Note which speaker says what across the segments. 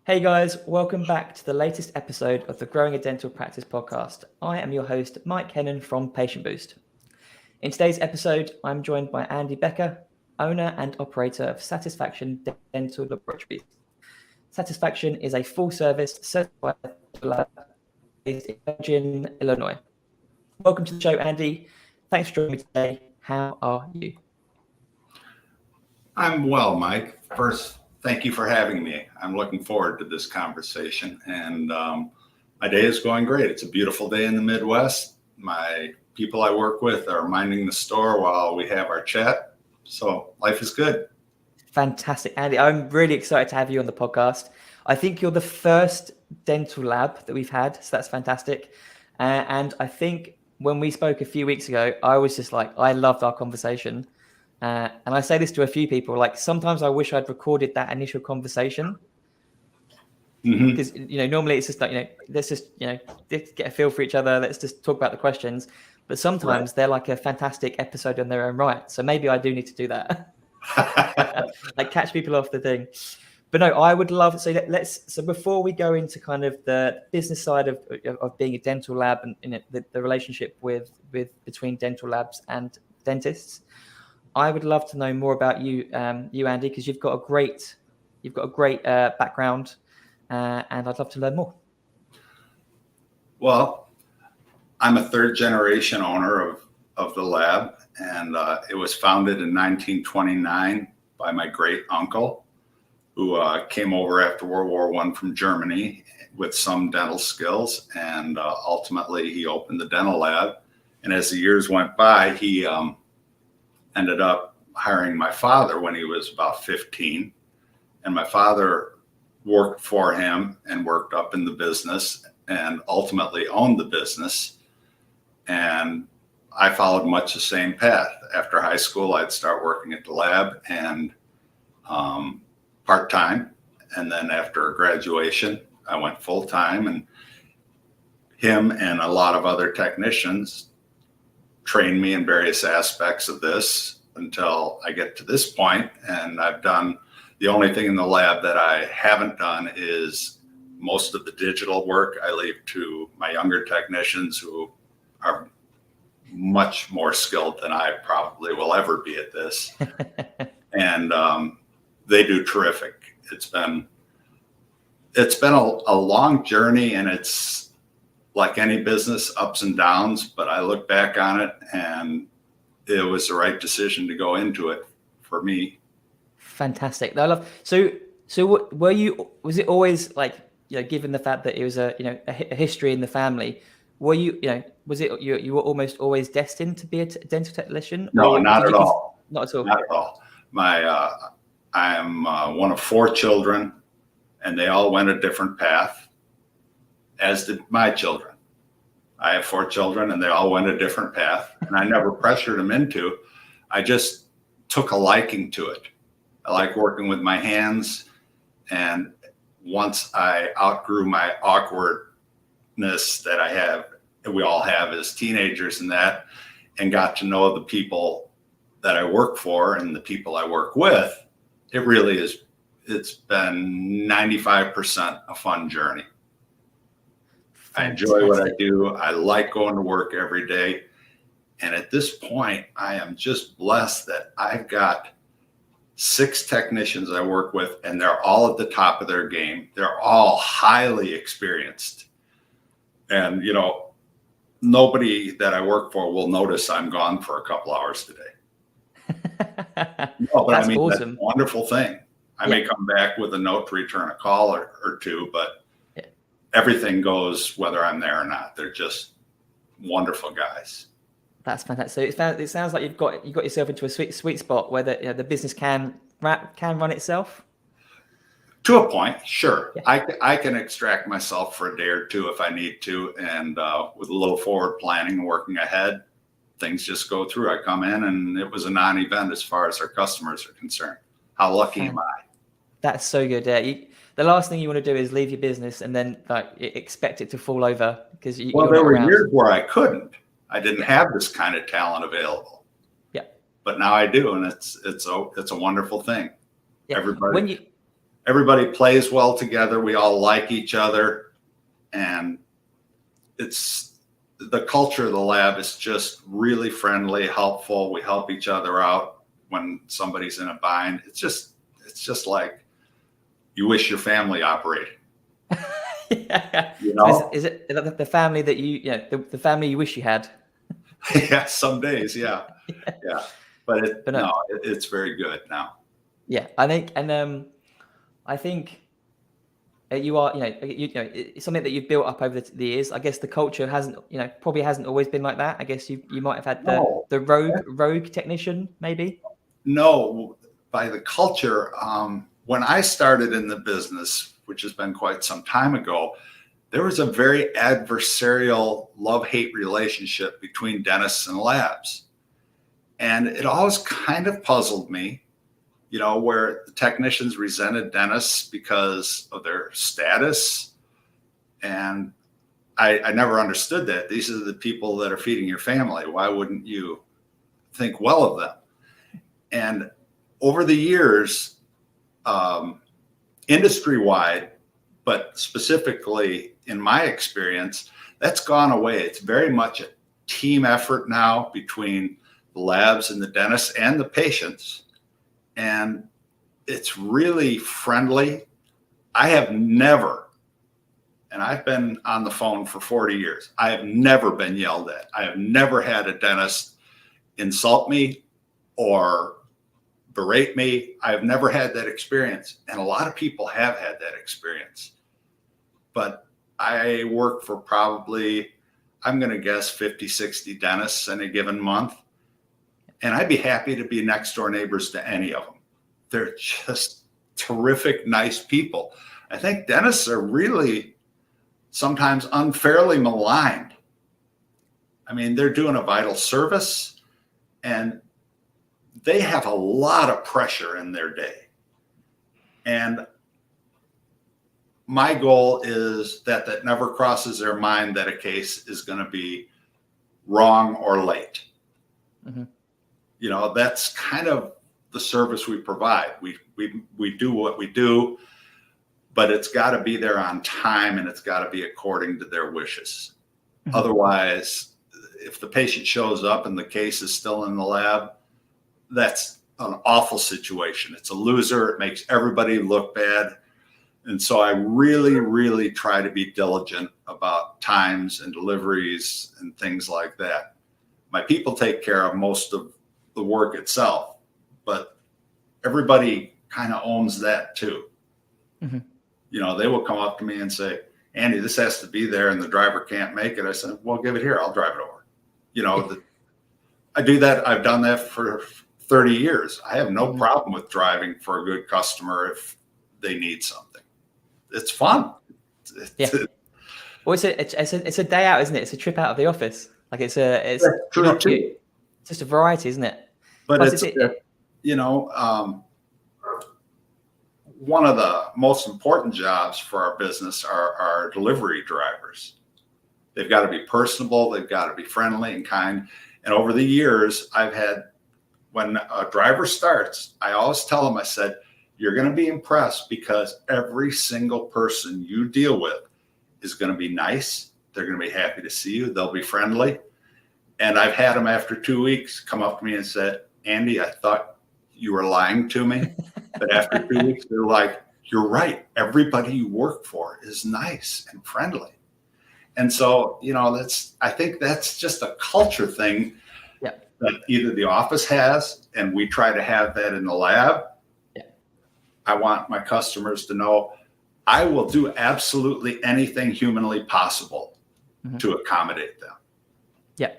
Speaker 1: Hey guys, welcome back to the latest episode of the Growing a Dental Practice podcast. I am your host, Mike Hennon from Patient Boost. In today's episode, I'm joined by Andy Becker, owner and operator of Satisfaction Dental Laboratories. Satisfaction is a full-service certified lab based in Eugene, Illinois. Welcome to the show, Andy. Thanks for joining me today. How are you?
Speaker 2: I'm well, Mike. First, thank you for having me. I'm looking forward to this conversation, and my day is going great. It's a beautiful day in the Midwest. My people I work with are minding the store while we have our chat, so life is good.
Speaker 1: Fantastic, Andy. I'm really excited to have you on the podcast. I think you're the first dental lab that we've had, so that's fantastic. And I think when we spoke a few weeks ago, I was just like, I loved our conversation. And I say this to a few people, like sometimes I wish I'd recorded that initial conversation because, normally it's just like, let's just, get a feel for each other. Let's just talk about the questions. But sometimes they're like a fantastic episode in their own right. So maybe I do need to do that. Like catch people off the thing. But no, I would love, so before we go into kind of the business side of being a dental lab and the relationship between dental labs and dentists, I would love to know more about you, Andy, because you've got a great background, and I'd love to learn more.
Speaker 2: Well, I'm a third generation owner of the lab, and it was founded in 1929 by my great uncle, who came over after World War I from Germany with some dental skills, and ultimately he opened the dental lab. And as the years went by, he ended up hiring my father when he was about 15. And my father worked for him and worked up in the business and ultimately owned the business. And I followed much the same path. After high school, I'd start working at the lab and part-time. And then after graduation, I went full-time, and him and a lot of other technicians trained me in various aspects of this until I get to this point. And I've done, the only thing in the lab that I haven't done is most of the digital work. I leave to my younger technicians who are much more skilled than I probably will ever be at this. And they do terrific. It's been a long journey, and it's like any business, ups and downs, but I look back on it and it was the right decision to go into it for me.
Speaker 1: Fantastic. I love, so was it always like, given the fact that it was a history in the family, was it, you were almost always destined to be a dental technician?
Speaker 2: No, not at all.
Speaker 1: Not at all.
Speaker 2: Not at all. I am one of 4 children, and they all went a different path, as did my children. I have 4 children, and they all went a different path, and I never pressured them into. I just took a liking to it. I like working with my hands, and once I outgrew my awkwardness that we all have as teenagers and got to know the people that I work for and the people I work with, it really is, it's been 95% a fun journey. I enjoy what I do. I like going to work every day. And at this point, I am just blessed that I've got 6 technicians I work with, and they're all at the top of their game. They're all highly experienced. And, nobody that I work for will notice I'm gone for a couple hours today. No, but
Speaker 1: that's
Speaker 2: I mean,
Speaker 1: awesome.
Speaker 2: That's a wonderful thing. I may come back with a note to return a call or two, but everything goes whether I'm there or not. They're just wonderful guys.
Speaker 1: That's fantastic. So it sounds like you got yourself into a sweet spot where the business can run itself.
Speaker 2: To a point, sure. Yeah. I can extract myself for a day or two if I need to, and with a little forward planning and working ahead, things just go through. I come in, and it was a non-event as far as our customers are concerned. How lucky am I?
Speaker 1: That's so good. Yeah. The last thing you want to do is leave your business and then expect it to fall over because there
Speaker 2: were years where I couldn't. I didn't have this kind of talent available. Yeah. But now I do, and it's a wonderful thing. Yeah. Everybody. everybody plays well together. We all like each other, and it's the culture of the lab is just really friendly, helpful. We help each other out when somebody's in a bind. It's just like you wish your family operated.
Speaker 1: Yeah.
Speaker 2: You know?
Speaker 1: So is it the family that the family you wish you had?
Speaker 2: Yeah, some days, yeah. But
Speaker 1: no,
Speaker 2: it's very good now.
Speaker 1: Yeah, I think, and I think you are, it's something that you've built up over the years. I guess the culture probably hasn't always been like that. I guess you might have had
Speaker 2: No.
Speaker 1: the rogue technician, maybe.
Speaker 2: No, by the culture, when I started in the business, which has been quite some time ago, there was a very adversarial love-hate relationship between dentists and labs. And it always kind of puzzled me, where the technicians resented dentists because of their status. And I never understood that. These are the people that are feeding your family. Why wouldn't you think well of them? And over the years, industry-wide, but specifically in my experience, that's gone away. It's very much a team effort now between the labs and the dentists and the patients. And it's really friendly. I have never, and I've been on the phone for 40 years, I have never been yelled at. I have never had a dentist insult me or berate me. I've never had that experience. And a lot of people have had that experience. But I work for probably, I'm going to guess 50, 60 dentists in a given month. And I'd be happy to be next door neighbors to any of them. They're just terrific, nice people. I think dentists are really sometimes unfairly maligned. I mean, they're doing a vital service and they have a lot of pressure in their day. And my goal is that never crosses their mind that a case is going to be wrong or late. Mm-hmm. That's kind of the service we provide. We do what we do, but it's got to be there on time and it's got to be according to their wishes. Mm-hmm. Otherwise, if the patient shows up and the case is still in the lab, that's an awful situation. It's a loser. It makes everybody look bad. And so I really, really try to be diligent about times and deliveries and things like that. My people take care of most of the work itself, but everybody kind of owns that too. Mm-hmm. They will come up to me and say, Andy, this has to be there and the driver can't make it. I said, well, give it here. I'll drive it over. I do that. I've done that for 30 years. I have no problem with driving for a good customer if they need something. It's fun.
Speaker 1: Well, it's a day out, isn't it? It's a trip out of the office. Like it's just a variety, isn't it?
Speaker 2: But plus one of the most important jobs for our business are our delivery drivers. They've got to be personable. They've got to be friendly and kind. And over the years, I've had, when a driver starts, I always tell them, I said, you're going to be impressed because every single person you deal with is going to be nice. They're going to be happy to see you. They'll be friendly. And I've had them after 2 weeks come up to me and said, Andy, I thought you were lying to me. But after 2 weeks, they're like, you're right. Everybody you work for is nice and friendly. And so, I think that's just a culture thing that either the office has, and we try to have that in the lab. Yeah. I want my customers to know I will do absolutely anything humanly possible to accommodate them. Yeah.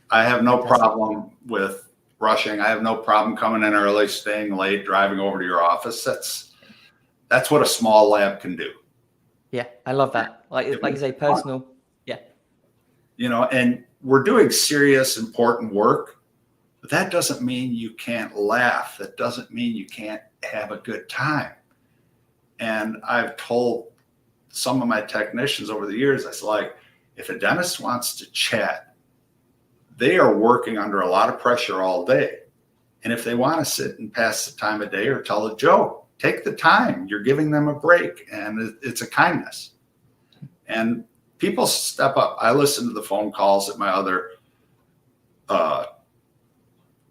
Speaker 2: I have no problem with rushing. I have no problem coming in early, staying late, driving over to your office. That's what a small lab can do.
Speaker 1: Yeah, I love that. Like you say, personal. Yeah.
Speaker 2: And we're doing serious, important work, but that doesn't mean you can't laugh. That doesn't mean you can't have a good time. And I've told some of my technicians over the years, I said, if a dentist wants to chat, they are working under a lot of pressure all day. And if they want to sit and pass the time of day or tell a joke, take the time. You're giving them a break, and it's a kindness. And people step up. I listen to the phone calls that my other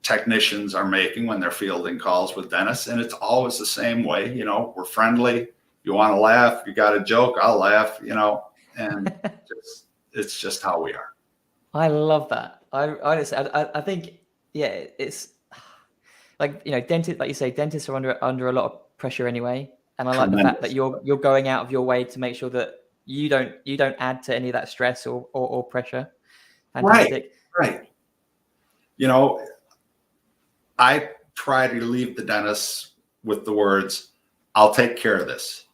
Speaker 2: technicians are making when they're fielding calls with dentists, and it's always the same way. We're friendly. You want to laugh, you got a joke, I'll laugh. And it's just how we are.
Speaker 1: I love that. I think, yeah, it's like, dentists, like you say, dentists are under a lot of pressure anyway. And I like the fact that you're going out of your way to make sure that you don't add to any of that stress or pressure. Fantastic.
Speaker 2: Right. I try to leave the dentist with the words, I'll take care of this.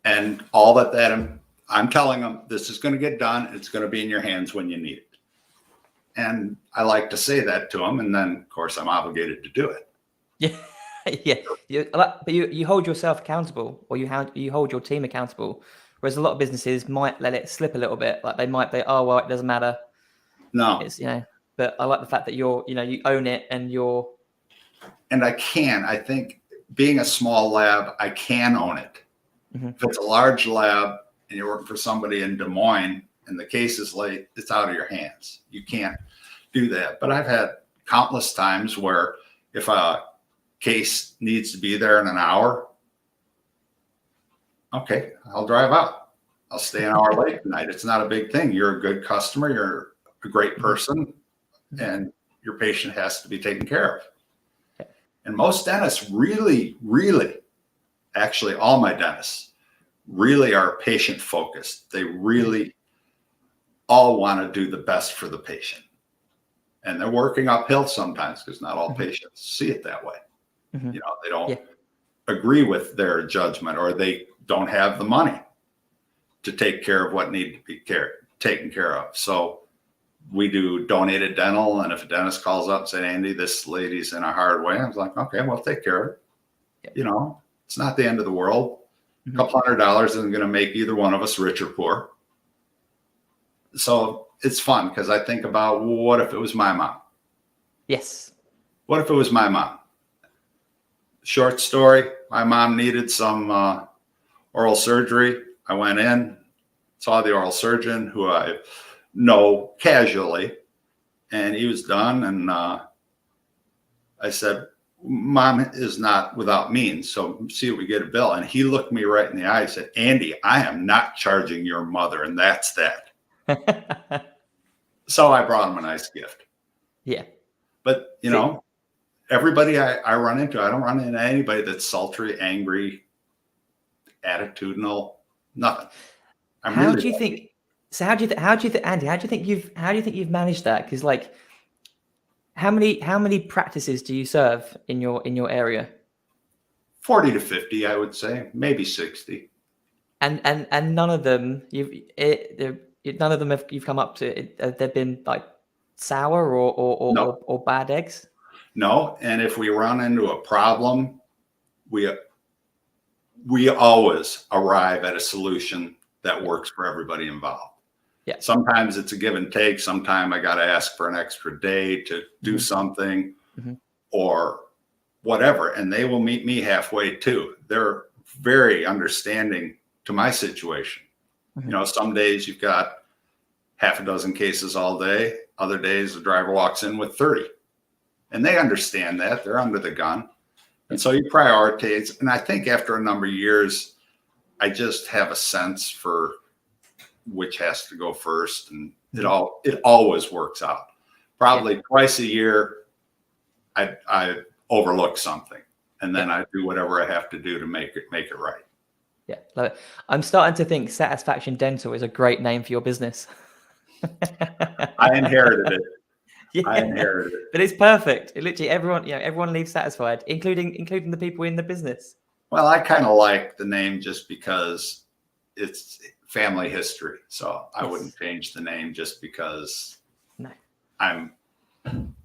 Speaker 2: And all that I'm telling them, this is going to get done. It's going to be in your hands when you need it. And I like to say that to them. And then, of course, I'm obligated to do it.
Speaker 1: Yeah. But you hold yourself accountable, or you hold your team accountable. Whereas a lot of businesses might let it slip a little bit. Like they might be, oh, well, it doesn't matter.
Speaker 2: No.
Speaker 1: It's, but I like the fact that you own it and you're.
Speaker 2: And I think being a small lab, I can own it. Mm-hmm. If it's a large lab and you're working for somebody in Des Moines and the case is late, it's out of your hands. You can't do that. But I've had countless times where if a case needs to be there in an hour, okay, I'll drive out. I'll stay an hour late tonight. It's not a big thing. You're a good customer. You're a great person, and your patient has to be taken care of. And most dentists really, really, actually all my dentists really are patient focused. They really all want to do the best for the patient. And they're working uphill sometimes because not all patients see it that way. Mm-hmm. They don't agree with their judgment, or they don't have the money to take care of what need to be taken care of. So we do donated dental. And if a dentist calls up and says, Andy, this lady's in a hard way, I was like, okay, well, take care of it. Yeah. It's not the end of the world. Mm-hmm. A couple $100 isn't going to make either one of us rich or poor. So it's fun because I think about, what if it was my mom?
Speaker 1: Yes.
Speaker 2: What if it was my mom? Short story. My mom needed some oral surgery. I went in, saw the oral surgeon who I know casually, and he was done. And I said, Mom is not without means, so see if we get a bill. And he looked me right in the eye and said, Andy, I am not charging your mother, and that's that. So I brought him a nice gift. Yeah. But, everybody I run into, I don't run into anybody that's sultry, angry, attitudinal, nothing.
Speaker 1: How do you think, Andy, how do you think you've managed that? Because like, how many practices do you serve in your area? 40 to 50, I would say, maybe 60. And none of them you've come up to. They've been like sour or bad eggs. No, and if we run into a problem, we always arrive at a solution that works for everybody involved. Yeah. Sometimes it's a give and take. Sometimes I got to ask for an extra day to do something or whatever. And they will meet me halfway too. They're very understanding to my situation. Some days you've got half a dozen cases all day. Other days the driver walks in with 30. And they understand that. They're under the gun. And so you prioritize. And I think after a number of years, I just have a sense for which has to go first, and it always works out. Probably twice a year, I overlook something, and then I do whatever I have to do to make it right. Yeah, love it. I'm starting to think Satisfaction Dental is a great name for your business. I inherited it. Yeah, I inherited it, but it's perfect. It literally everyone leaves satisfied, including the people in the business. Well, I kind of like the name just because it's family history. So I wouldn't change the name just because I'm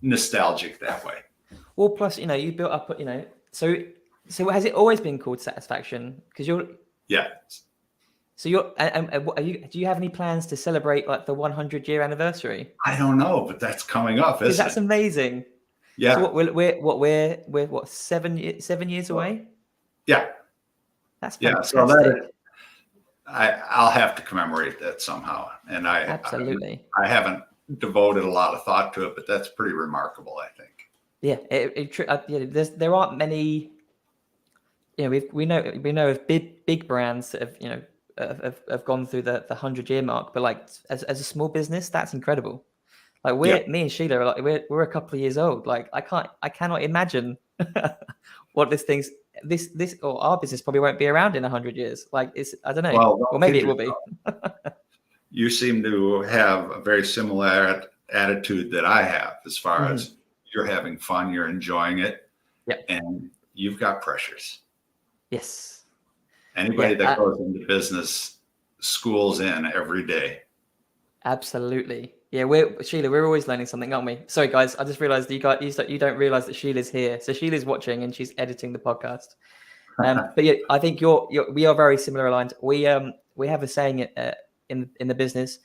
Speaker 1: nostalgic that way. Well, plus, you built up, so has it always been called Satisfaction? Because yeah. So do you have any plans to celebrate like the 100-year anniversary? I don't know, but that's coming up, isn't it? That's amazing.
Speaker 2: Yeah.
Speaker 1: So we're what 7 years away?
Speaker 2: Yeah.
Speaker 1: That's
Speaker 2: Yeah. So
Speaker 1: fantastic.
Speaker 2: I'll have to commemorate that somehow. And
Speaker 1: Absolutely.
Speaker 2: I haven't devoted a lot of thought to it, but that's pretty remarkable, I think.
Speaker 1: Yeah. There aren't many. We know of big brands that have have gone through the 100-year mark, but like as a small business, that's incredible. Like
Speaker 2: Yeah.
Speaker 1: me and Sheila are like we're a couple of years old. Like I cannot imagine what this or our business probably won't be around in 100 years. Like I don't know.
Speaker 2: Well,
Speaker 1: Or
Speaker 2: don't
Speaker 1: maybe
Speaker 2: kid
Speaker 1: it will be.
Speaker 2: yourself. You seem to have a very similar attitude that I have as far as you're having fun, you're enjoying it,
Speaker 1: Yeah.
Speaker 2: and you've got pressures.
Speaker 1: Yes.
Speaker 2: Anybody that goes into business schools in every day.
Speaker 1: Absolutely. Yeah, Sheila, we're always learning something, aren't we? Sorry, guys, I just realized you don't realize that Sheila's here. So Sheila's watching and she's editing the podcast. But yeah, I think we are very similar aligned. We have a saying in the business.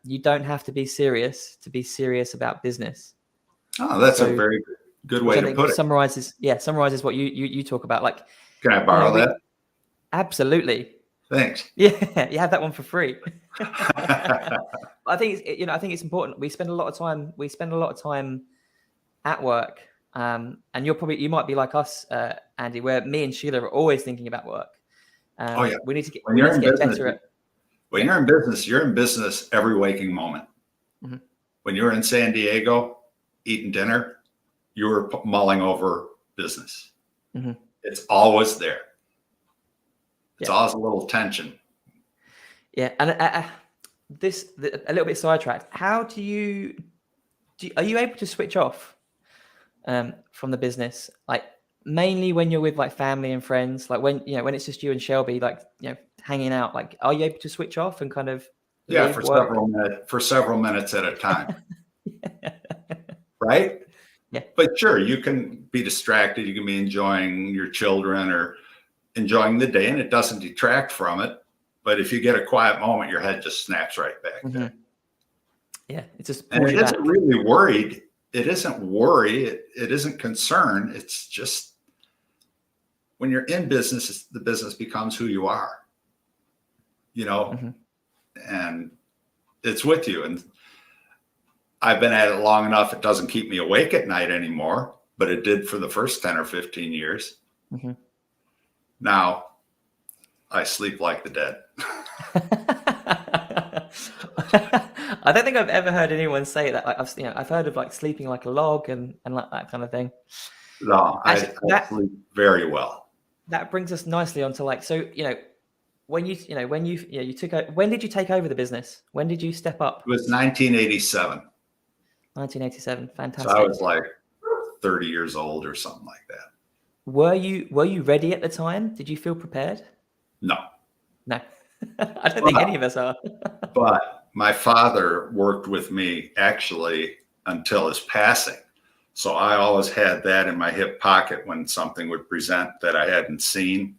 Speaker 1: You don't have to be serious to be serious about business.
Speaker 2: Oh, that's a very good way to put it.
Speaker 1: Summarizes what you talk about. Like,
Speaker 2: can I borrow that?
Speaker 1: Absolutely.
Speaker 2: Thanks.
Speaker 1: Yeah, you have that one for free. I think it's important. We spend a lot of time at work, and you might be like us, Andy, where me and Sheila are always thinking about work.
Speaker 2: Oh yeah,
Speaker 1: we need to get
Speaker 2: better at. When you're in business every waking moment. Mm-hmm. When you're in San Diego eating dinner, you're mulling over business. Mm-hmm. It's always there. It's always a little tension.
Speaker 1: Yeah, and a little bit sidetracked. How are you able to switch off from the business? Like mainly when you're with like family and friends, like when it's just you and Shelby, like hanging out. Like, are you able to switch off and kind of
Speaker 2: for several minutes at a time?
Speaker 1: Yeah.
Speaker 2: Right?
Speaker 1: Yeah.
Speaker 2: But sure, you can be distracted. You can be enjoying your children or enjoying the day, and it doesn't detract from it. But if you get a quiet moment, your head just snaps right back there.
Speaker 1: Yeah, it's just
Speaker 2: and it isn't really worried. It isn't worry. It isn't concern. It's just when you're in business, the business becomes who you are. And it's with you. And I've been at it long enough. It doesn't keep me awake at night anymore, but it did for the first 10 or 15 years. Mm-hmm. Now I sleep like the dead.
Speaker 1: I don't think I've ever heard anyone say that. Like I've heard of like sleeping like a log and like that kind of thing.
Speaker 2: No, I sleep very well.
Speaker 1: That brings us nicely onto like, so, when you took over, when did you take over the business? When did you step up?
Speaker 2: It was 1987.
Speaker 1: 1987. Fantastic.
Speaker 2: So I was like 30 years old or something like that.
Speaker 1: Were you ready at the time? Did you feel prepared?
Speaker 2: No.
Speaker 1: I don't think any of us are.
Speaker 2: But my father worked with me actually until his passing. So I always had that in my hip pocket when something would present that I hadn't seen.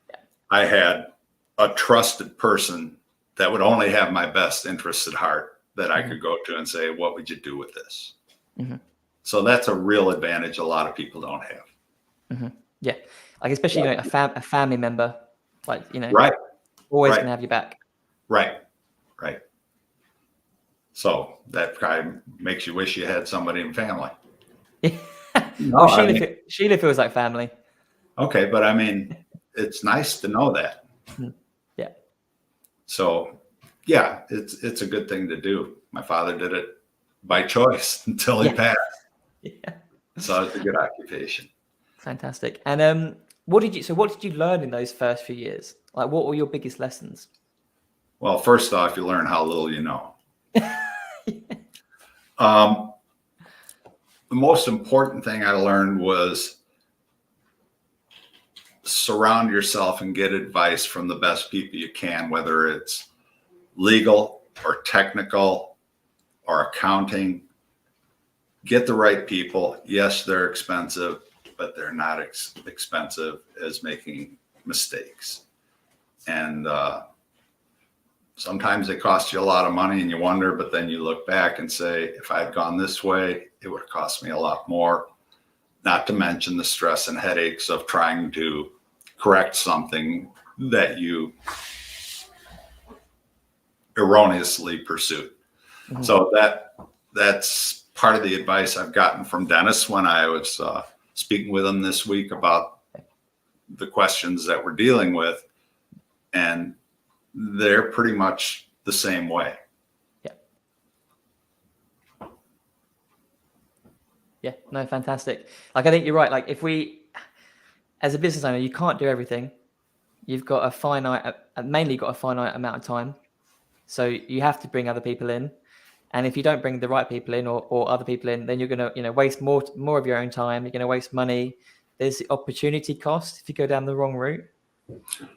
Speaker 2: Yeah. I had a trusted person that would only have my best interests at heart that I could go to and say, what would you do with this? Mm-hmm. So that's a real advantage a lot of people don't have.
Speaker 1: Mm-hmm. Yeah. Like, especially a family member, like,
Speaker 2: right.
Speaker 1: Always going to have you back.
Speaker 2: Right. So that kind of makes you wish you had somebody in family.
Speaker 1: Sheila feels like family.
Speaker 2: Okay, but I mean, it's nice to know that.
Speaker 1: Yeah.
Speaker 2: So, yeah, it's a good thing to do. My father did it by choice until he passed. Yeah. So it's a good occupation.
Speaker 1: Fantastic. And what did you learn in those first few years? Like, what were your biggest lessons?
Speaker 2: Well, first off, you learn how little you know. The most important thing I learned was surround yourself and get advice from the best people you can, whether it's legal or technical or accounting. Get the right people. Yes, they're expensive, but they're not expensive as making mistakes. And Sometimes it costs you a lot of money and you wonder, but then you look back and say, if I had gone this way, it would have cost me a lot more. Not to mention the stress and headaches of trying to correct something that you erroneously pursued. Mm-hmm. So that's part of the advice I've gotten from dentists when I was speaking with them this week about the questions that we're dealing with. And they're pretty much the same way.
Speaker 1: Yeah, no, fantastic. Like, I think you're right. Like, if we, as a business owner, you can't do everything. You've got mainly got a finite amount of time. So you have to bring other people in. And if you don't bring the right people in or other people in, then you're going to, waste more of your own time. You're going to waste money. There's the opportunity cost if you go down the wrong route.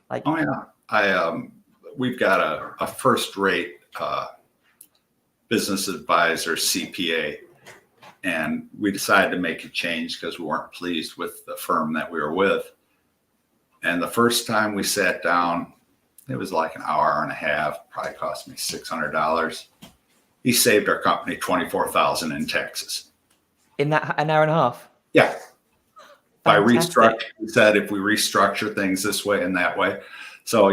Speaker 1: Like,
Speaker 2: oh yeah, we've got a first-rate business advisor, CPA, and we decided to make a change because we weren't pleased with the firm that we were with. And the first time we sat down, it was like an hour and a half, probably cost me $600. He saved our company $24,000 in taxes.
Speaker 1: In that an hour and a half?
Speaker 2: Yeah.
Speaker 1: Fantastic.
Speaker 2: By restructure, he said if we restructure things this way and that way. So,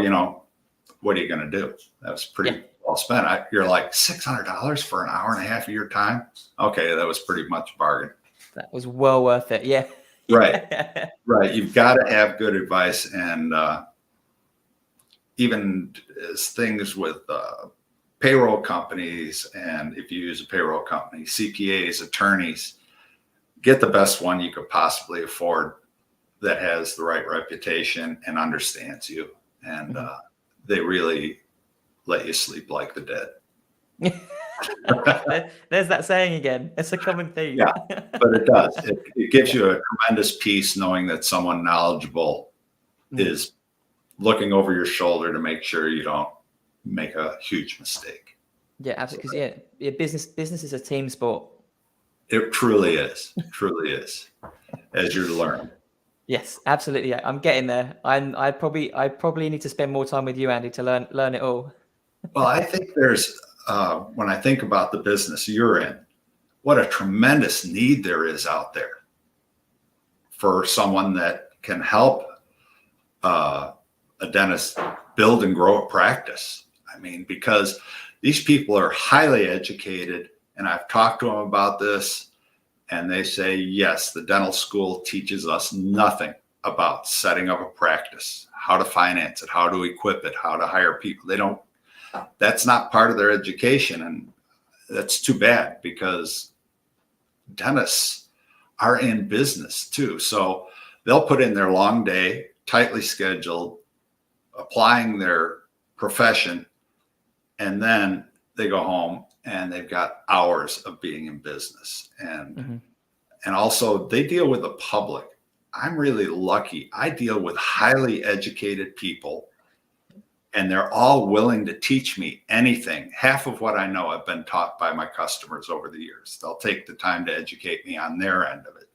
Speaker 2: what are you going to do? That was pretty well spent. You're like, $600 for an hour and a half of your time? Okay, that was pretty much a bargain.
Speaker 1: That was well worth it. Yeah.
Speaker 2: Right. Right. You've got to have good advice. And even as things with payroll companies, and if you use a payroll company, CPAs, attorneys, get the best one you could possibly afford that has the right reputation and understands you. And they really let you sleep like the dead.
Speaker 1: There's that saying again. It's a common theme.
Speaker 2: Yeah, but it does. It gives you a tremendous peace knowing that someone knowledgeable is looking over your shoulder to make sure you don't make a huge mistake.
Speaker 1: Yeah, absolutely. Because business is a team sport.
Speaker 2: It truly is. Truly is. As you learn.
Speaker 1: Yes, absolutely. Yeah, I'm getting there. I probably need to spend more time with you, Andy, to learn it all.
Speaker 2: Well, I think there's when I think about the business you're in, what a tremendous need there is out there for someone that can help a dentist build and grow a practice. I mean, because these people are highly educated, and I've talked to them about this, and they say, yes, the dental school teaches us nothing about setting up a practice, how to finance it, how to equip it, how to hire people. That's not part of their education. And that's too bad, because dentists are in business too. So they'll put in their long day, tightly scheduled, applying their profession, and then they go home and they've got hours of being in business. And and also they deal with the public. I'm really lucky. I deal with highly educated people, and they're all willing to teach me anything. Half of what I know I've been taught by my customers over the years. They'll take the time to educate me on their end of it,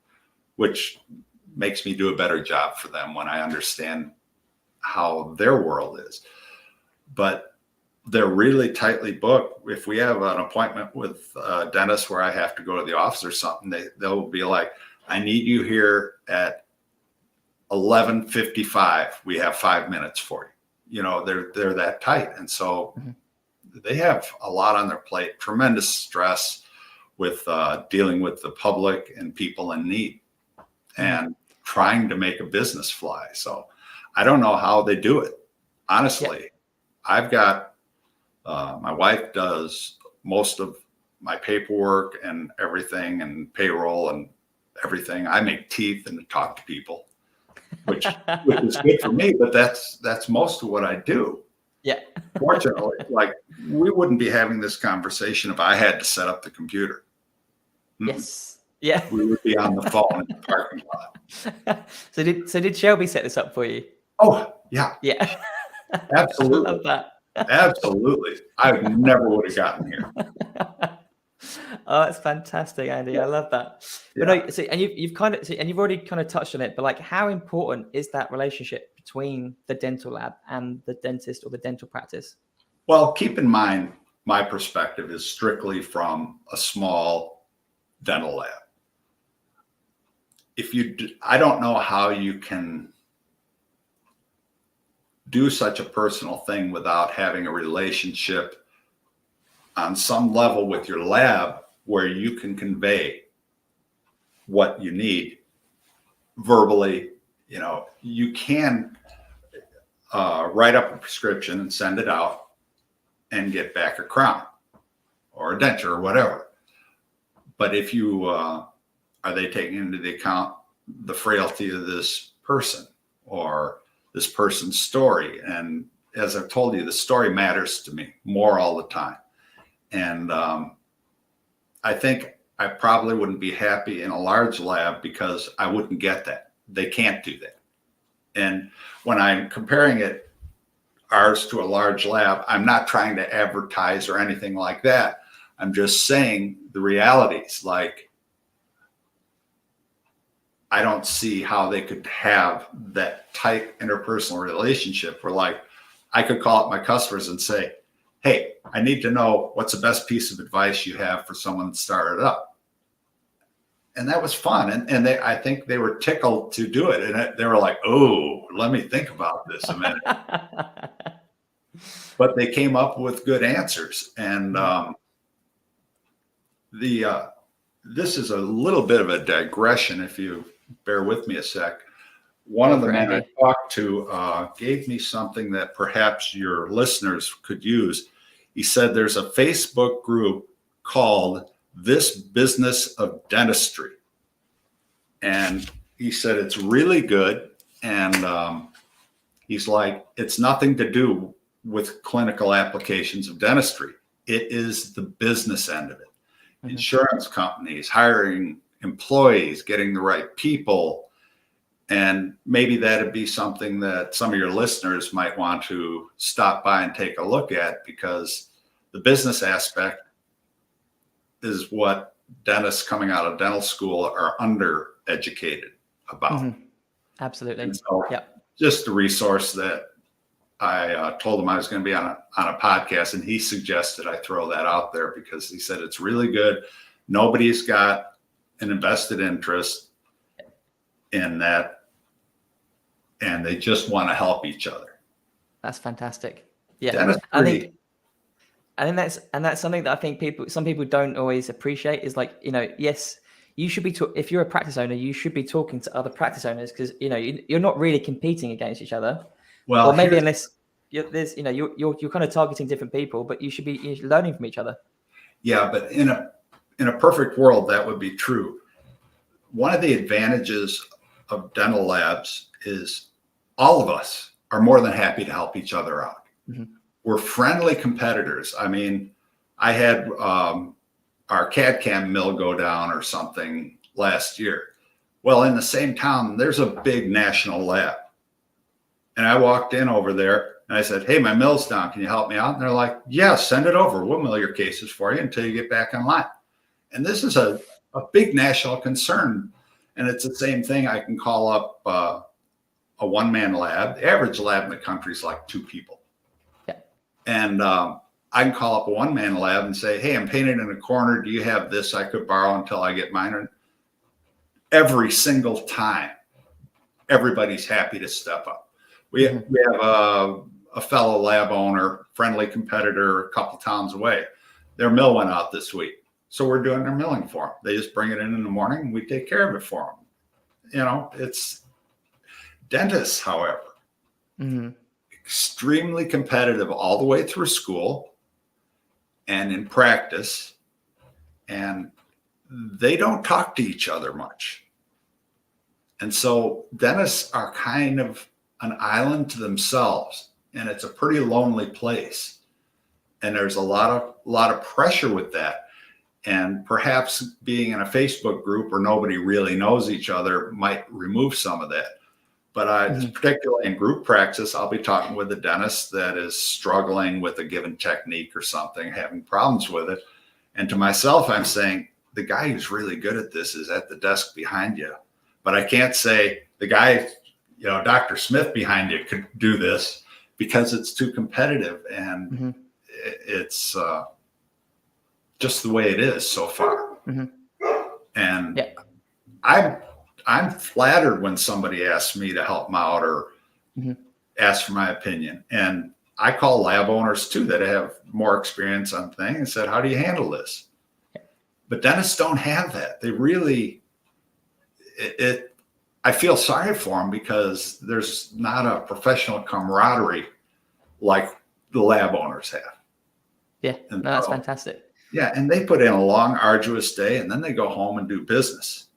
Speaker 2: which makes me do a better job for them when I understand how their world is. But they're really tightly booked. If we have an appointment with a dentist where I have to go to the office or something, they'll be like, I need you here at 11:55. We have 5 minutes for you. They're that tight. And so they have a lot on their plate, tremendous stress with dealing with the public and people in need and trying to make a business fly. So I don't know how they do it. Honestly, I've got, my wife does most of my paperwork and everything, and payroll and everything. I make teeth and talk to people, which is good for me, but that's most of what I do.
Speaker 1: Yeah.
Speaker 2: Fortunately, like, we wouldn't be having this conversation if I had to set up the computer.
Speaker 1: Yes. Yeah.
Speaker 2: We would be on the phone in the parking lot.
Speaker 1: So did Shelby set this up for you?
Speaker 2: Oh, yeah.
Speaker 1: Yeah.
Speaker 2: Absolutely.
Speaker 1: I love that.
Speaker 2: Absolutely. I never would have gotten here.
Speaker 1: Oh, that's fantastic, Andy. I love that.
Speaker 2: Yeah.
Speaker 1: But no, see, and you've already kind of touched on it, but like, how important is that relationship between the dental lab and the dentist or the dental practice?
Speaker 2: Well, keep in mind, my perspective is strictly from a small dental lab. I don't know how you can do such a personal thing without having a relationship on some level with your lab where you can convey what you need verbally. You can write up a prescription and send it out and get back a crown or a denture or whatever. But if you are they taking into the account the frailty of this person or this person's story? And as I've told you, the story matters to me more all the time. And I think I probably wouldn't be happy in a large lab because I wouldn't get that. They can't do that. And when I'm comparing ours to a large lab, I'm not trying to advertise or anything like that. I'm just saying the realities. Like, I don't see how they could have that tight interpersonal relationship where, like, I could call up my customers and say, hey, I need to know what's the best piece of advice you have for someone that started up. And that was fun. And I think they were tickled to do it. And they were like, oh, let me think about this a minute. But they came up with good answers. And this is a little bit of a digression, if you bear with me a sec. One of the men I talked to gave me something that perhaps your listeners could use. He said there's a Facebook group called This Business of Dentistry. And he said it's really good. And he's like, it's nothing to do with clinical applications of dentistry. It is the business end of it. Mm-hmm. Insurance companies, hiring employees, getting the right people. And maybe that'd be something that some of your listeners might want to stop by and take a look at, because the business aspect is what dentists coming out of dental school are undereducated about.
Speaker 1: Mm-hmm. Absolutely.
Speaker 2: So just a resource that I told him I was going to be on a podcast, and he suggested I throw that out there because he said it's really good. Nobody's got an invested interest in that, and they just want to help each other.
Speaker 1: That's fantastic. Yeah,
Speaker 2: dentistry,
Speaker 1: I think that's something that I think some people don't always appreciate. Is like, yes, you should be if you're a practice owner, you should be talking to other practice owners, because you're not really competing against each other. Well, or maybe unless you're kind of targeting different people, but you're learning from each other.
Speaker 2: Yeah, but in a perfect world, that would be true. One of the advantages of dental labs is all of us are more than happy to help each other out. Mm-hmm. We're friendly competitors. I mean, I had our CAD/CAM mill go down or something last year. Well, in the same town, there's a big national lab. And I walked in over there and I said, hey, my mill's down. Can you help me out? And they're like, yeah, send it over. We'll mill your cases for you until you get back online. And this is a big national concern. And it's the same thing. I can call up a one-man lab. The average lab in the country is like 2 people.
Speaker 1: Yeah.
Speaker 2: And I can call up a one-man lab and say, hey, I'm painted in a corner. Do you have this I could borrow until I get mine? And every single time, everybody's happy to step up. We have a fellow lab owner, friendly competitor, a couple towns away. Their mill went out this week. So we're doing their milling for them. They just bring it in the morning and we take care of it for them. It's dentists, however, extremely competitive all the way through school and in practice. And they don't talk to each other much. And so dentists are kind of an island to themselves, and it's a pretty lonely place. And there's a lot of pressure with that. And perhaps being in a Facebook group where nobody really knows each other might remove some of that. But particularly in group practice, I'll be talking with a dentist that is struggling with a given technique or something, having problems with it. And to myself, I'm saying, the guy who's really good at this is at the desk behind you. But I can't say the guy, Dr. Smith behind you could do this, because it's too competitive. And it's just the way it is so far.
Speaker 1: Mm-hmm.
Speaker 2: And
Speaker 1: Yeah.
Speaker 2: I'm flattered when somebody asks me to help them out or
Speaker 1: Mm-hmm.
Speaker 2: ask for my opinion. And I call lab owners too that have more experience on things and said, how do you handle this? But dentists don't have that. They really, I feel sorry for them because there's not a professional camaraderie like the lab owners have.
Speaker 1: Yeah,
Speaker 2: And
Speaker 1: no, that's fantastic.
Speaker 2: Yeah, and they put in a long, arduous day, and then they go home and do business.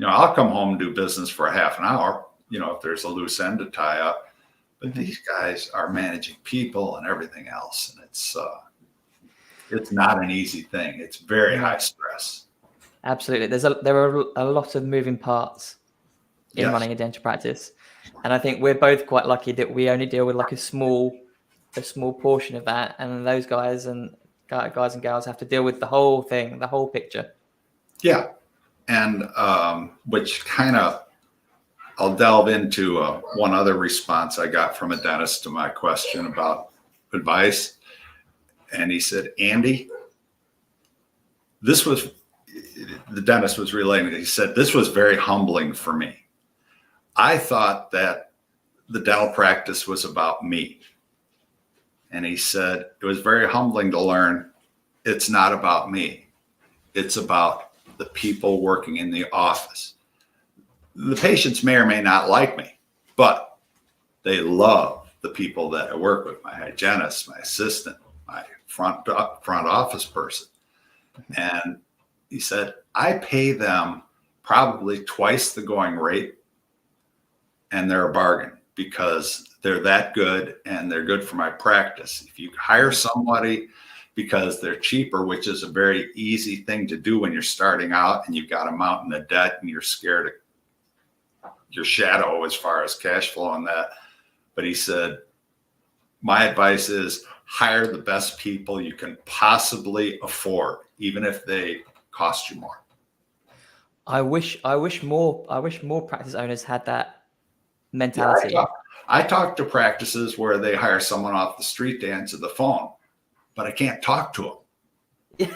Speaker 2: I'll come home and do business for a half an hour, if there's a loose end to tie up. But
Speaker 1: Mm-hmm.
Speaker 2: these guys are managing people and everything else, and it's not an easy thing. It's very high stress.
Speaker 1: Absolutely. There are a lot of moving parts in running a dental practice. And I think we're both quite lucky that we only deal with like a small portion of that. And those guys and gals have to deal with the whole thing, the whole picture.
Speaker 2: Yeah. And which kind of, I'll delve into one other response I got from a dentist to my question about advice. And he said, Andy, the dentist was relating. He said, this was very humbling for me. I thought that the dental practice was about me. And he said, it was very humbling to learn it's not about me. It's about the people working in the office. The patients may or may not like me, but they love the people that I work with, my hygienist, my assistant, my front office person. And he said, I pay them probably twice the going rate, and they're a bargain because they're that good and they're good for my practice. If you hire somebody because they're cheaper, which is a very easy thing to do when you're starting out and you've got a mountain of debt and you're scared of your shadow as far as cash flow and that. But he said, my advice is hire the best people you can possibly afford, even if they cost you more.
Speaker 1: I wish more practice owners had that mentality.
Speaker 2: Yeah, I talk to practices where they hire someone off the street to answer the phone, but I can't talk to them.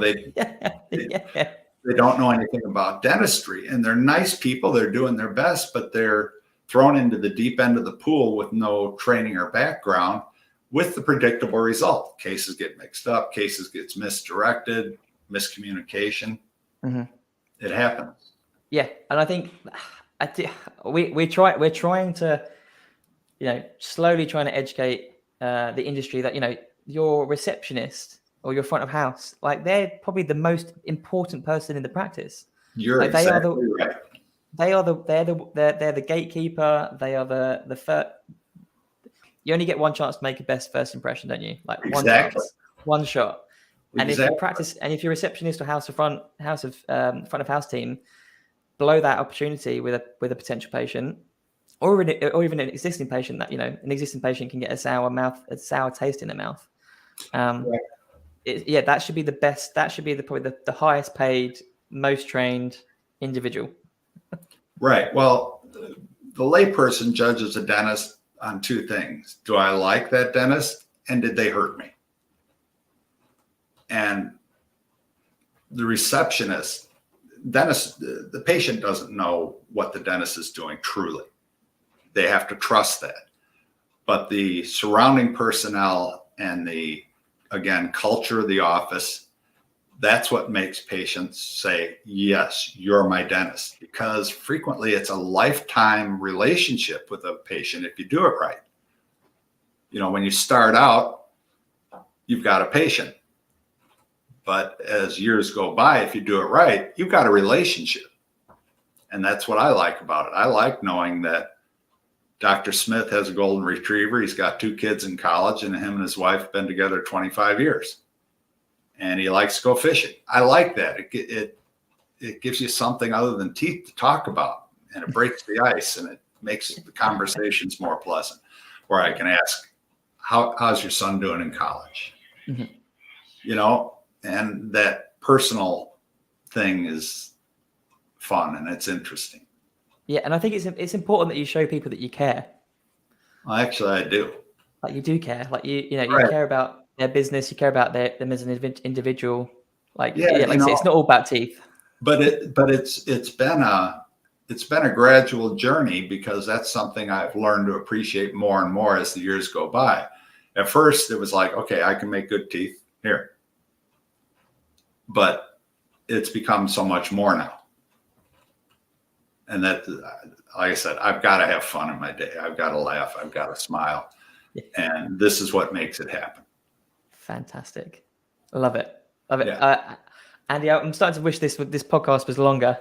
Speaker 2: They don't know anything about dentistry, and they're nice people. They're doing their best, but they're thrown into the deep end of the pool with no training or background, with the predictable result. Cases get mixed up, cases gets misdirected, miscommunication.
Speaker 1: Mm-hmm.
Speaker 2: It happens.
Speaker 1: Yeah, and I think we're trying to, slowly trying to educate the industry that your receptionist or your front of house, like they're probably the most important person in the practice.
Speaker 2: You're
Speaker 1: like
Speaker 2: exactly right.
Speaker 1: They're the gatekeeper. They are the first. You only get one chance to make a best first impression, don't you? Like one chance, one shot. And if you practice, and if you're a receptionist or front of house team, blow that opportunity with a potential patient, or even an existing patient that an existing patient can get a sour taste in their mouth. That should be the best. That should be probably the highest paid, most trained individual.
Speaker 2: Right. Well, the layperson judges a dentist on two things. Do I like that dentist? And did they hurt me? And the receptionist, dentist, the patient doesn't know what the dentist is doing truly. They have to trust that. But the surrounding personnel and the, again, culture of the office, that's what makes patients say, yes, you're my dentist. Because frequently it's a lifetime relationship with a patient if you do it right. When you start out, you've got a patient. But as years go by, if you do it right, you've got a relationship. And that's what I like about it. I like knowing that Dr. Smith has a golden retriever. He's got 2 kids in college, and him and his wife have been together 25 years. And he likes to go fishing. I like that. It gives you something other than teeth to talk about, and it breaks the ice, and it makes the conversations more pleasant. Where I can ask, how's your son doing in college? Mm-hmm. And that personal thing is fun and it's interesting.
Speaker 1: Yeah, and I think it's important that you show people that you care.
Speaker 2: Well, actually, I do.
Speaker 1: like you do care, like you know, you
Speaker 2: Right.
Speaker 1: care about their business, you care about them as an individual. Like,
Speaker 2: Yeah,
Speaker 1: yeah, like I say, it's not all about teeth.
Speaker 2: but it's been a gradual journey, because that's something I've learned to appreciate more and more as the years go by. At first, it was like, okay, I can make good teeth here, but it's become so much more now. And that, like I said, I've got to have fun in my day. I've got to laugh. I've got to smile.
Speaker 1: Yeah.
Speaker 2: And this is what makes it happen.
Speaker 1: Fantastic. Love it. Love it.
Speaker 2: Yeah.
Speaker 1: Andy, I'm starting to wish this podcast was longer.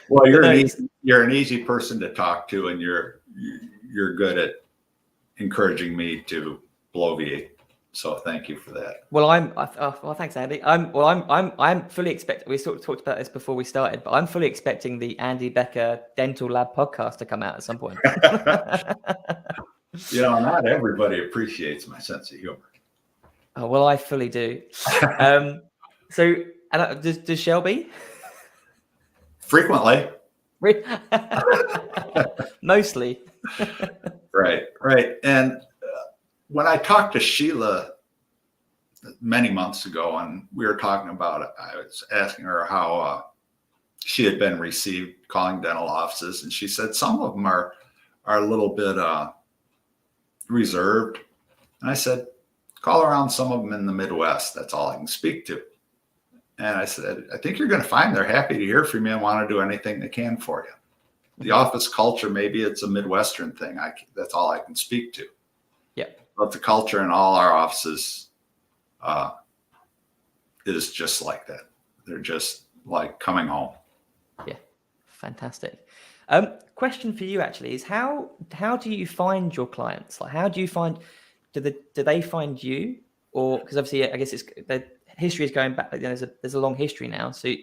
Speaker 2: Well, you're an easy person to talk to, and you're good at encouraging me to bloviate. So thank you for that.
Speaker 1: Well, well, thanks, Andy. I'm fully expecting. We sort of talked about this before we started, but I'm fully expecting the Andy Becker Dental Lab podcast to come out at some point.
Speaker 2: Not everybody appreciates my sense of humor.
Speaker 1: Oh, well, I fully do. So, does Shelby?
Speaker 2: Frequently.
Speaker 1: Mostly.
Speaker 2: Right. And when I talked to Sheila many months ago, and we were talking about it, I was asking her how she had been received calling dental offices, and she said some of them are a little bit reserved. And I said, call around some of them in the Midwest. That's all I can speak to. And I said, I think you're going to find they're happy to hear from you and want to do anything they can for you. The office culture, maybe it's a Midwestern thing. That's all I can speak to.
Speaker 1: Yeah.
Speaker 2: But the culture in all our offices is just like that. They're just like coming home.
Speaker 1: Yeah. Fantastic. Question for you actually is how do you find your clients? Like, how do you find, do they find you? Or, because obviously, I guess the history is going back. There's a long history now, so it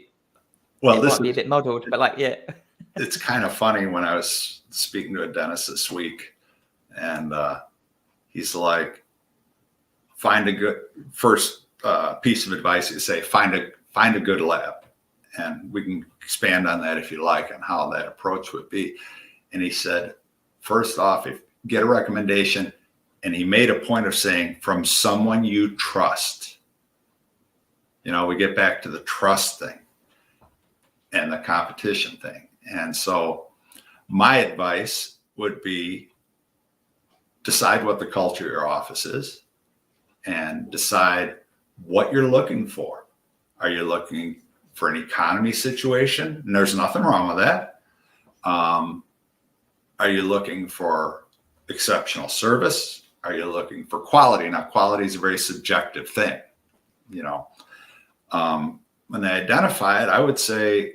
Speaker 1: might be a bit muddled. But like, yeah,
Speaker 2: it's kind of funny. When I was speaking to a dentist this week, and he's like, find a good first piece of advice. You say, find a good lab, and we can expand on that if you like, on how that approach would be. And he said, first off, get a recommendation. And he made a point of saying, from someone you trust. We get back to the trust thing and the competition thing. And so my advice would be, decide what the culture of your office is and decide what you're looking for. Are you looking for an economy situation? And there's nothing wrong with that. Are you looking for exceptional service? Are you looking for quality? Now, quality is a very subjective thing. When they identify it, I would say,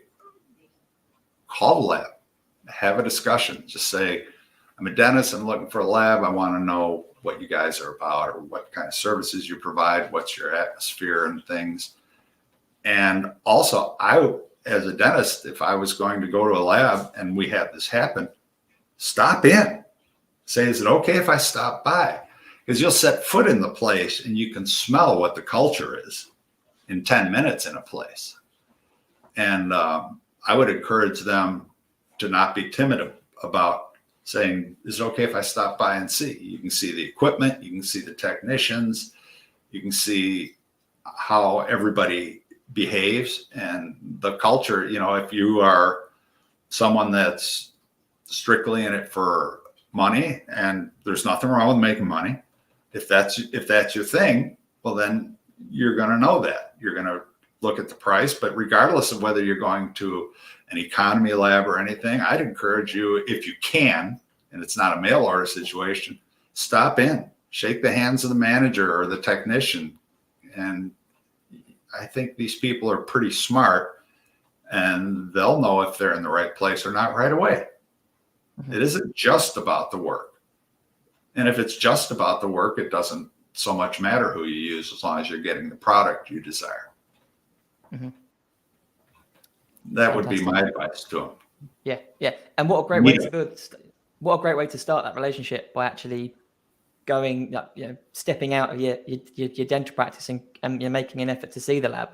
Speaker 2: call the lab, have a discussion. Just say, I'm a dentist, I'm looking for a lab. I want to know what you guys are about, or what kind of services you provide, what's your atmosphere and things. And also, as a dentist, if I was going to go to a lab and we had this happen, stop in. Say, is it okay if I stop by? Because you'll set foot in the place and you can smell what the culture is in 10 minutes in a place. And I would encourage them to not be timid about saying, is it okay if I stop by and see? You can see the equipment, you can see the technicians, you can see how everybody behaves and the culture. If you are someone that's strictly in it for money, and there's nothing wrong with making money, if that's your thing, well, then you're going to know that. You're going to look at the price. But regardless of whether you're going to an economy lab or anything, I'd encourage you, if you can, and it's not a mail order situation, stop in, shake the hands of the manager or the technician. And I think these people are pretty smart, and they'll know if they're in the right place or not right away. Mm-hmm. It isn't just about the work. And if it's just about the work, it doesn't so much matter who you use, as long as you're getting the product you desire.
Speaker 1: Mm-hmm.
Speaker 2: That would be my advice to them.
Speaker 1: Yeah. And what a great way to build. What a great way to start that relationship, by actually going, stepping out of your dental practice and you're making an effort to see the lab.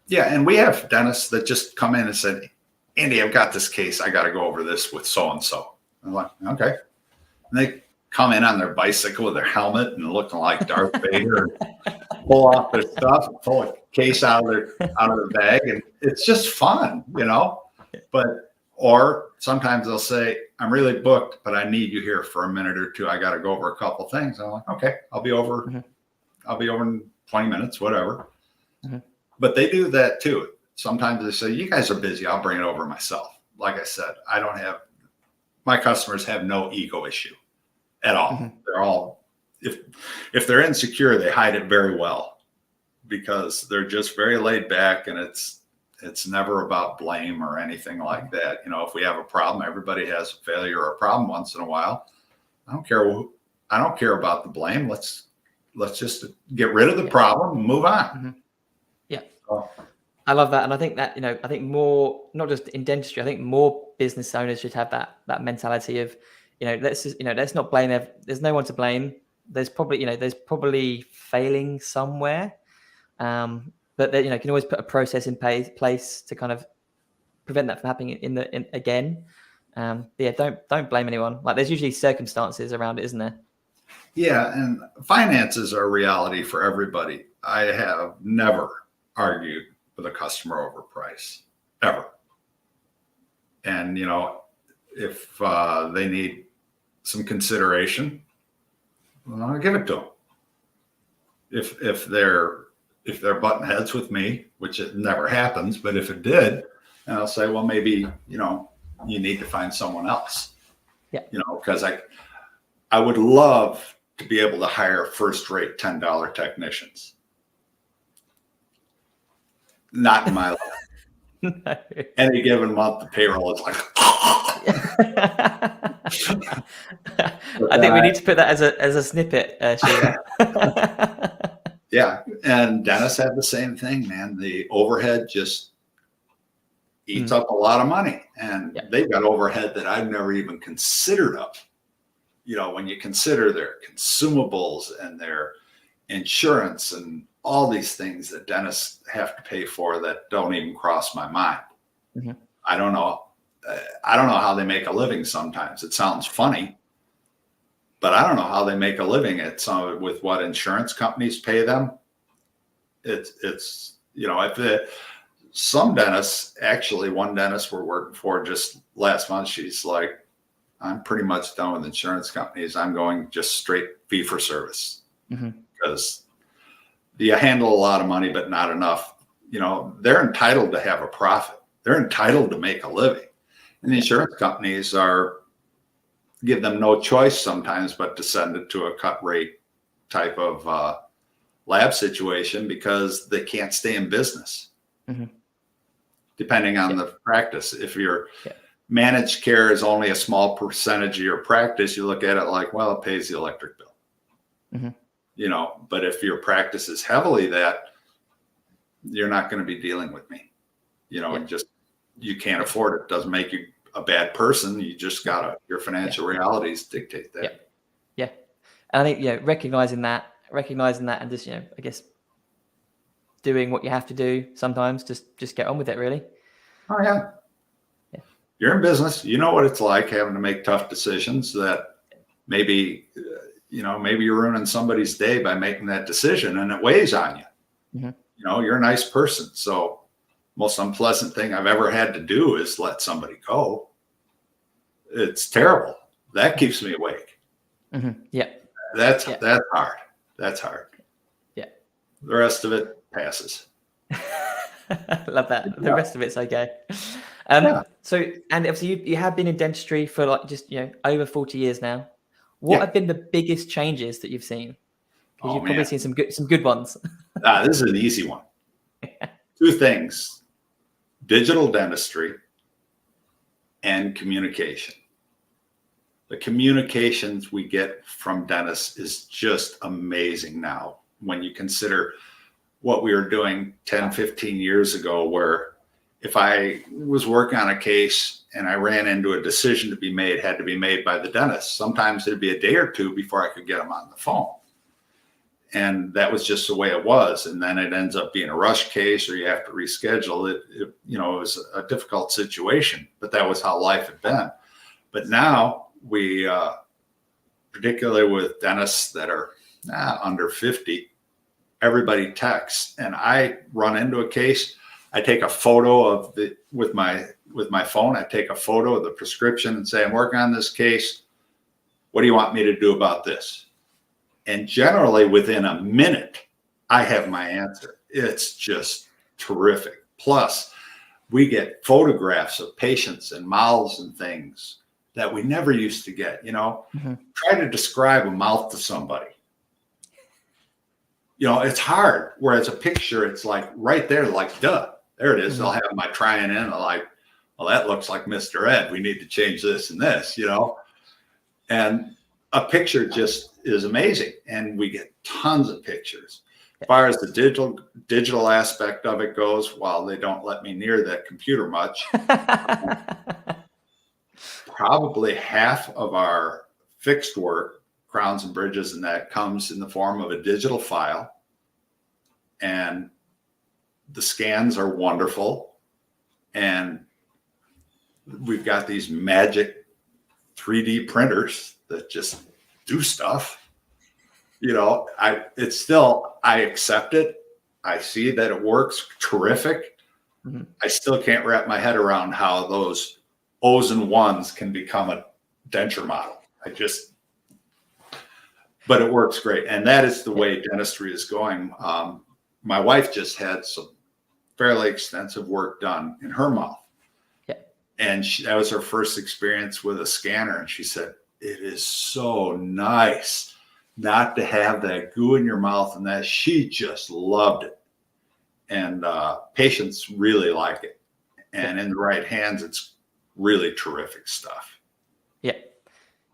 Speaker 2: Yeah, and we have dentists that just come in and said, Andy, I've got this case. I got to go over this with so-and-so. I'm like, okay. And they come in on their bicycle with their helmet and looking like Darth Vader, and pull off their stuff, pull a case out of their bag, and it's just fun, But or sometimes they'll say, "I'm really booked, but I need you here for a minute or two. I got to go over a couple things." I'm like, "Okay, I'll be over.
Speaker 1: Mm-hmm.
Speaker 2: I'll be over in 20 minutes, whatever."
Speaker 1: Mm-hmm.
Speaker 2: But they do that too. Sometimes they say, "You guys are busy. I'll bring it over myself." Like I said, my customers have no ego issue at all.
Speaker 1: Mm-hmm.
Speaker 2: They're all, if they're insecure, they hide it very well because they're just very laid back, and it's never about blame or anything like that. If we have a problem, everybody has a failure or a problem once in a while. I don't care about the blame. Let's just get rid of the problem and move on.
Speaker 1: Mm-hmm. Yeah. I love that. And I think that, I think more, not just in dentistry, I think more business owners should have that mentality of, let's not blame there's no one to blame. There's probably failing somewhere. But you can always put a process in place to kind of prevent that from happening again. Don't blame anyone. Like, there's usually circumstances around it, isn't there?
Speaker 2: Yeah, and finances are a reality for everybody. I have never argued with a customer over price, ever. And if they need some consideration, well, I'll give it to them. If they're butting heads with me, which it never happens, but if it did, and I'll say, well, maybe you need to find someone else.
Speaker 1: Yeah.
Speaker 2: Because I would love to be able to hire first-rate $10 technicians. Not in my life.
Speaker 1: No.
Speaker 2: Any given month, the payroll is like.
Speaker 1: I think we need to put that as a snippet, Sheila.
Speaker 2: Yeah, and dentists have the same thing, man. The overhead just eats up a lot of money, and they've got overhead that I've never even considered of. When you consider their consumables and their insurance and all these things that dentists have to pay for that don't even cross my mind. Mm-hmm. I don't know how they make a living sometimes. It sounds funny, but I don't know how they make a living with what insurance companies pay them. Some dentists, actually one dentist we're working for just last month, she's like, I'm pretty much done with insurance companies. I'm going just straight fee for service, because you handle a lot of money, but not enough. They're entitled to have a profit. They're entitled to make a living. And the insurance companies give them no choice sometimes but to send it to a cut rate type of lab situation because they can't stay in business, depending on the practice. If your managed care is only a small percentage of your practice, you look at it like, well, it pays the electric bill. But if your practice is heavily that, you're not going to be dealing with me. And just, you can't afford it. Doesn't make you a bad person. You just your financial realities dictate that.
Speaker 1: Yeah. And I think, recognizing that and just, I guess doing what you have to do sometimes, just get on with it, really.
Speaker 2: Oh yeah. You're in business. You know what it's like having to make tough decisions that maybe you're ruining somebody's day by making that decision, and it weighs on you. You're a nice person. So most unpleasant thing I've ever had to do is let somebody go. It's terrible. That keeps me awake.
Speaker 1: Yeah.
Speaker 2: That's hard. That's hard.
Speaker 1: Yeah.
Speaker 2: The rest of it passes.
Speaker 1: Love that. The rest of it's okay. So, and obviously you have been in dentistry for over 40 years now. What have been the biggest changes that you've seen? Because you've probably seen some good ones.
Speaker 2: This is an easy one. Two things: digital dentistry and communication. The communications we get from dentists is just amazing now when you consider what we were doing 10, 15 years ago, where if I was working on a case and I ran into a decision to be made, had to be made by the dentist, sometimes it'd be a day or two before I could get them on the phone. And that was just the way it was. And then it ends up being a rush case, or you have to reschedule it. It was a difficult situation, but that was how life had been. But now we particularly with dentists that are under 50, everybody texts, and I run into a case. I take a photo of with my phone. I take a photo of the prescription and say, I'm working on this case. What do you want me to do about this? And generally within a minute, I have my answer. It's just terrific. Plus, we get photographs of patients and mouths and things that we never used to get. Try to describe a mouth to somebody. It's hard. Whereas a picture, it's like right there, like, duh, there it is. I'll have my trying in. I'm like, well, that looks like Mr. Ed. We need to change this and this, and a picture just is amazing. And we get tons of pictures. As far as the digital aspect of it goes, while they don't let me near that computer much, probably half of our fixed work, crowns and bridges, and that comes in the form of a digital file. And the scans are wonderful. And we've got these magic 3D printers that just do stuff. I accept it. I see that it works terrific. I still can't wrap my head around how those O's and ones can become a denture model. But it works great. And that is the way dentistry is going. My wife just had some fairly extensive work done in her mouth. And that was her first experience with a scanner. And she said, it is so nice not to have that goo in your mouth, and that she just loved it. And patients really like it. And in the right hands, it's really terrific stuff.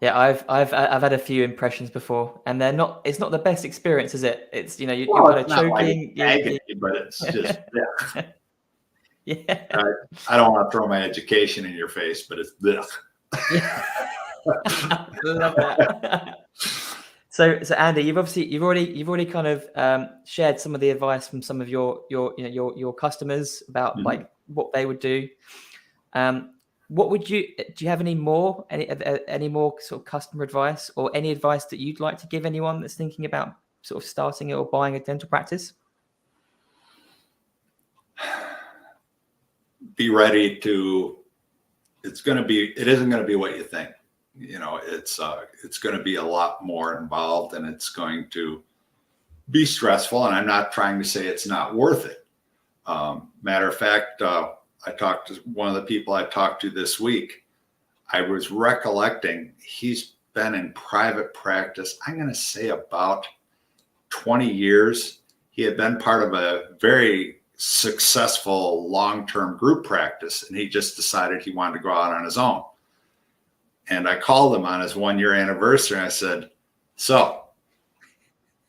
Speaker 1: Yeah, I've had a few impressions before, and it's not the best experience, is it? It's you're kind of choking.
Speaker 2: But it's just
Speaker 1: yeah.
Speaker 2: I don't want to throw my education in your face, but it's this.
Speaker 1: Love that. So Andy, you've already kind of shared some of the advice from some of your customers about like what they would do. Do you have any more sort of customer advice, or any advice that you'd like to give anyone that's thinking about sort of starting or buying a dental practice?
Speaker 2: Be ready to, it isn't going to be what you think. It's going to be a lot more involved, and it's going to be stressful. And I'm not trying to say it's not worth it. Matter of fact, I talked to one of the people I talked to this week. I was recollecting he's been in private practice, I'm going to say about 20 years. He had been part of a very successful long-term group practice, and he just decided he wanted to go out on his own. And I called him on his 1-year anniversary. And I said, so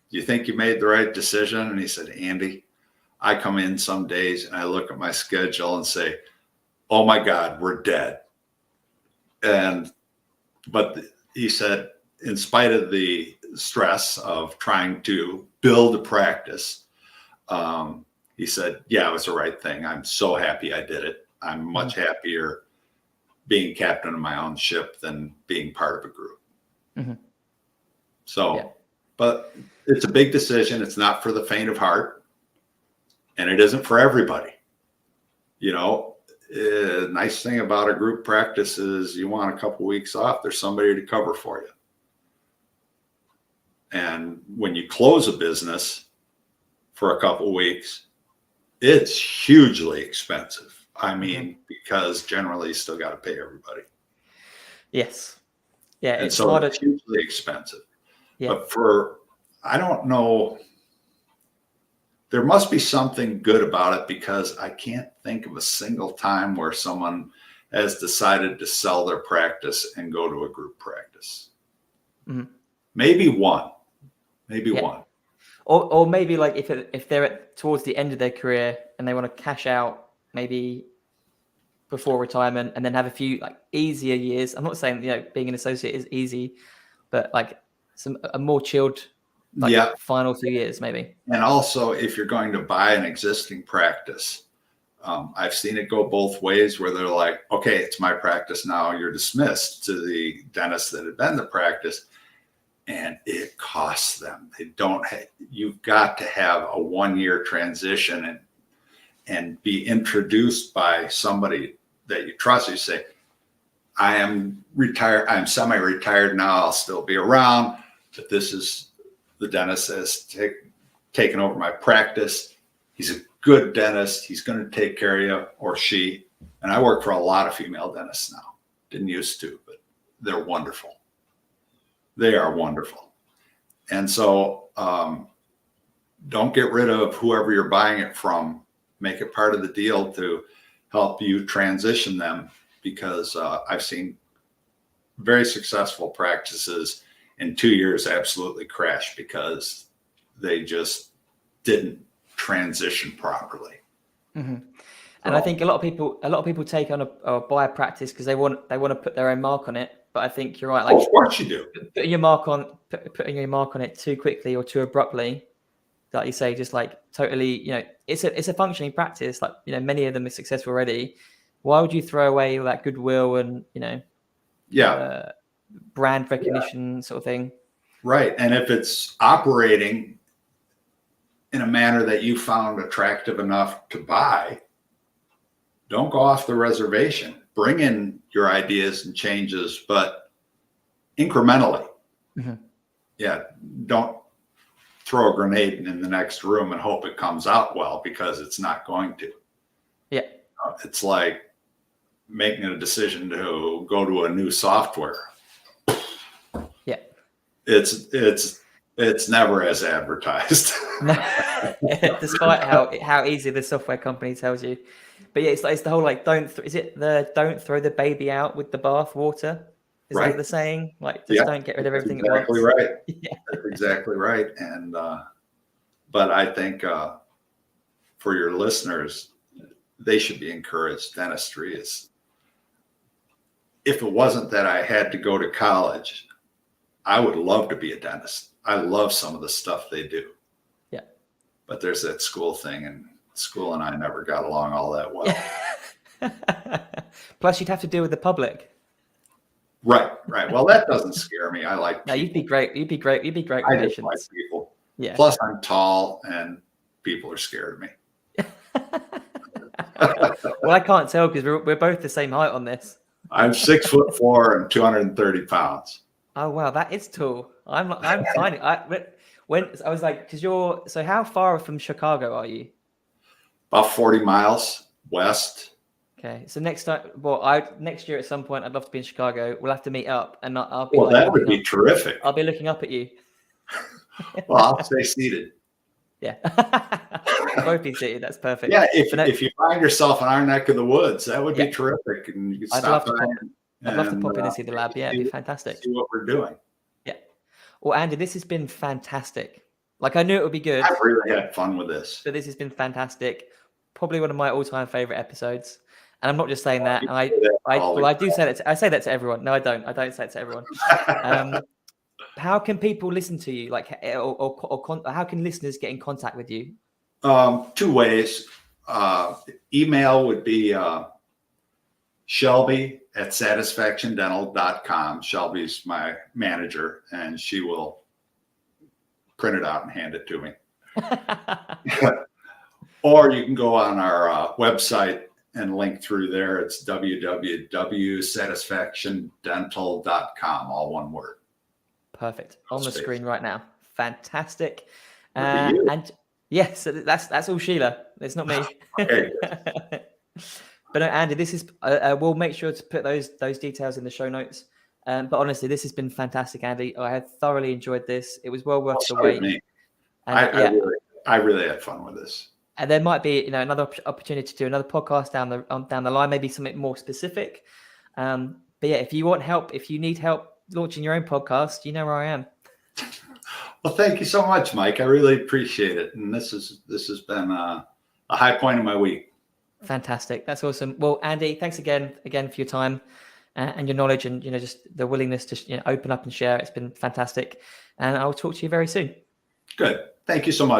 Speaker 2: do you think you made the right decision? And he said, Andy, I come in some days and I look at my schedule and say, oh my God, we're dead. But he said, in spite of the stress of trying to build a practice, he said, yeah, it was the right thing. I'm so happy I did it. I'm much happier being captain of my own ship than being part of a group. But it's a big decision. It's not for the faint of heart, and it isn't for everybody. Nice thing about a group practice is you want a couple weeks off, there's somebody to cover for you. And when you close a business for a couple weeks, it's hugely expensive. I mean, because generally you still got to pay everybody.
Speaker 1: Yes. Yeah.
Speaker 2: And so it's hugely expensive. Yeah. But I don't know, there must be something good about it, because I can't think of a single time where someone has decided to sell their practice and go to a group practice. Maybe one.
Speaker 1: Or maybe like if they're towards the end of their career and they want to cash out maybe before retirement and then have a few like easier years. I'm not saying being an associate is easy, but like a more chilled final few years maybe.
Speaker 2: And also, if you're going to buy an existing practice, I've seen it go both ways, where they're like, okay, it's my practice now, you're dismissed, to the dentist that had been the practice. and it costs them. You've got to have a 1-year transition and be introduced by somebody that you trust. You say, I am retired. I'm semi-retired now. I'll still be around, but this is the dentist that's taken over my practice. He's a good dentist. He's going to take care of you, or she. And I work for a lot of female dentists now. Didn't used to, but they're wonderful. They are wonderful. And so don't get rid of whoever you're buying it from. Make it part of the deal to help you transition them, because I've seen very successful practices in 2 years absolutely crash because they just didn't transition properly.
Speaker 1: Mm-hmm. And I think a lot of people take on or buy a practice because they want to put their own mark on it. But I think you're right. Like,
Speaker 2: of course you do.
Speaker 1: Putting your mark on it too quickly or too abruptly, like you say, just like totally, it's a functioning practice. Like, many of them are successful already. Why would you throw away all that goodwill and brand recognition sort of thing?
Speaker 2: Right. And if it's operating in a manner that you found attractive enough to buy, don't go off the reservation. Bring in your ideas and changes, but incrementally. Mm-hmm. Yeah. Don't throw a grenade in the next room and hope it comes out well, because it's not going to.
Speaker 1: Yeah.
Speaker 2: It's like making a decision to go to a new software.
Speaker 1: Yeah.
Speaker 2: It's never as advertised.
Speaker 1: Despite how easy the software company tells you. But yeah, it's the whole like don't throw the baby out with the bath water. Is that the saying? Like, just don't get rid of everything at once.
Speaker 2: Exactly right. Yeah. That's exactly right. And but I think for your listeners, they should be encouraged. Dentistry is, if it wasn't that I had to go to college, I would love to be a dentist. I love some of the stuff they do.
Speaker 1: Yeah.
Speaker 2: But there's that school thing, and school and I never got along all that well.
Speaker 1: Plus, you'd have to deal with the public.
Speaker 2: Right. Well, that doesn't scare me. I like people.
Speaker 1: No, you'd be great. You'd be great with patients.
Speaker 2: Like people.
Speaker 1: Yeah.
Speaker 2: Plus, I'm tall, and people are scared of me.
Speaker 1: Well, I can't tell because we're both the same height on this.
Speaker 2: I'm 6'4" and 230 pounds.
Speaker 1: Oh wow, that is tall. I'm finding. When I was like, so how far from Chicago are you?
Speaker 2: About 40 miles west.
Speaker 1: Okay, so next year at some point, I'd love to be in Chicago. We'll have to meet up, and I'll be.
Speaker 2: Well, that would be terrific.
Speaker 1: I'll be looking up at you.
Speaker 2: Well, I'll stay seated.
Speaker 1: Yeah, we'll both be seated. That's perfect.
Speaker 2: Yeah, if you find yourself in our neck of the woods, that would be terrific, and you could stop by.
Speaker 1: I'd love to pop in and see the lab. Yeah, it'd be fantastic.
Speaker 2: See what we're doing.
Speaker 1: Yeah. Well, Andy, this has been fantastic. Like, I knew it would be good.
Speaker 2: I really had fun with this.
Speaker 1: But this has been fantastic. Probably one of my all-time favorite episodes. And I'm not just saying that. I do say that. I say that to everyone. No, I don't. I don't say it to everyone. How can people listen to you? Like, or how can listeners get in contact with you?
Speaker 2: 2 ways. Email would be Shelby@satisfactiondental.com. Shelby's my manager, and she will print it out and hand it to me. Or you can go on our website and link through there. It's www.satisfactiondental.com, all one word.
Speaker 1: Perfect. On the screen right now. Fantastic. And yes, that's all Sheila. It's not me.
Speaker 2: Okay.
Speaker 1: But no, Andy, this is. We'll make sure to put those details in the show notes. But honestly, this has been fantastic, Andy. I have thoroughly enjoyed this. It was well worth the wait.
Speaker 2: I really had fun with this.
Speaker 1: And there might be, another opportunity to do another podcast down the line, maybe something more specific. But yeah, if you want help, if you need help launching your own podcast, you know where I am.
Speaker 2: Well, thank you so much, Mike. I really appreciate it. And this has been a high point of my week.
Speaker 1: Fantastic. That's awesome. Well, Andy, thanks again for your time and your knowledge and, just the willingness to open up and share. It's been fantastic. And I'll talk to you very soon.
Speaker 2: Good. Thank you so much.